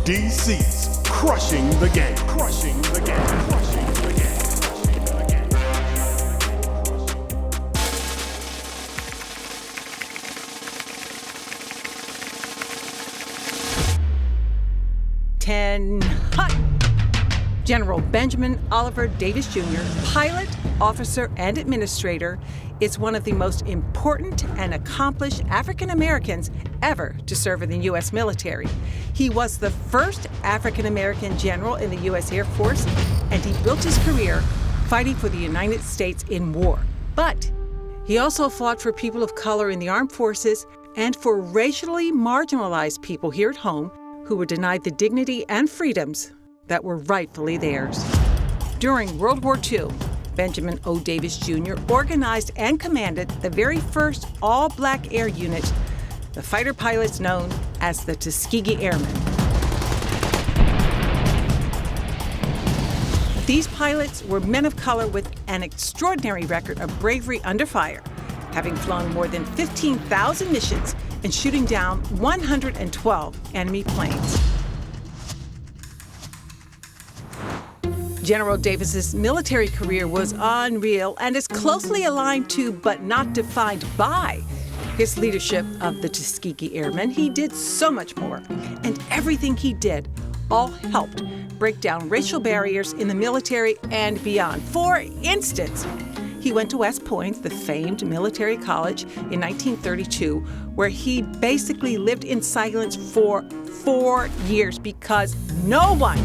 DC's crushing the game. Crushing the game. Crushing the game. Crushing the game. 10 hot. General Benjamin Oliver Davis Jr., pilot, officer, and administrator, is one of the most important and accomplished African Americans ever to serve in the U.S. military. He was the first African American general in the U.S. Air Force, and he built his career fighting for the United States in war. But he also fought for people of color in the armed forces and for racially marginalized people here at home who were denied the dignity and freedoms that were rightfully theirs. During World War II, Benjamin O. Davis Jr. organized and commanded the very first all-black air unit, the fighter pilots known as the Tuskegee Airmen. These pilots were men of color with an extraordinary record of bravery under fire, having flown more than 15,000 missions and shooting down 112 enemy planes. General Davis's military career was unreal and is closely aligned to, but not defined by, his leadership of the Tuskegee Airmen. He did so much more, and everything he did all helped break down racial barriers in the military and beyond. For instance, he went to West Point, the famed military college, in 1932, where he basically lived in silence for 4 years because no one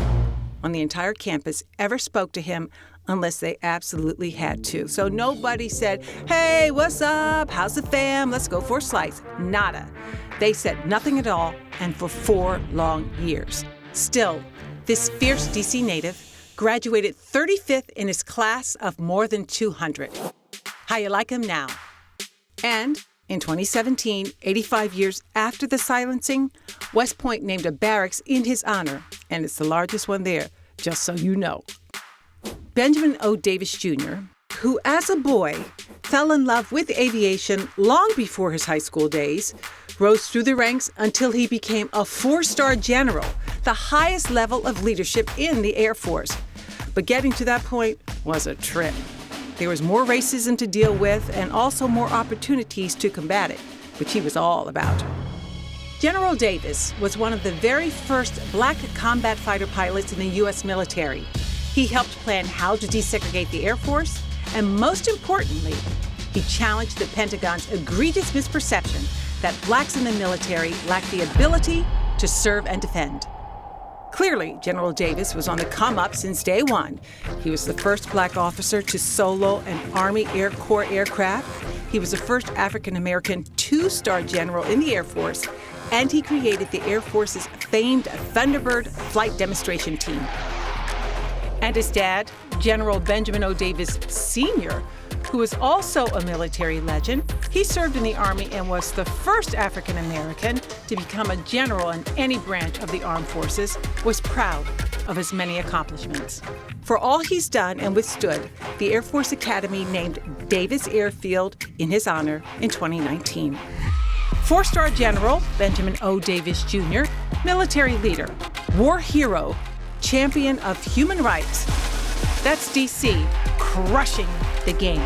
on the entire campus ever spoke to him unless they absolutely had to. So nobody said, "Hey, what's up? How's the fam? Let's go for a slice." Nada. They said nothing at all, and for 4 long years. Still, this fierce DC native graduated 35th in his class of more than 200. How you like him now? And in 2017, 85 years after the silencing, West Point named a barracks in his honor, and it's the largest one there, just so you know. Benjamin O. Davis Jr., who as a boy fell in love with aviation long before his high school days, rose through the ranks until he became a 4-star general, the highest level of leadership in the Air Force. But getting to that point was a trip. There was more racism to deal with and also more opportunities to combat it, which he was all about. General Davis was one of the very first black combat fighter pilots in the U.S. military. He helped plan how to desegregate the Air Force, and most importantly, he challenged the Pentagon's egregious misperception that blacks in the military lacked the ability to serve and defend. Clearly, General Davis was on the come-up since day one. He was the first black officer to solo an Army Air Corps aircraft. He was the first African-American 2-star general in the Air Force, and he created the Air Force's famed Thunderbird flight demonstration team. And his dad, General Benjamin O. Davis Sr., who was also a military legend, he served in the Army and was the first African American to become a general in any branch of the armed forces, was proud of his many accomplishments. For all he's done and withstood, the Air Force Academy named Davis Airfield in his honor in 2019. 4-star General Benjamin O. Davis Jr., military leader, war hero, champion of human rights. That's DC, crushing the game.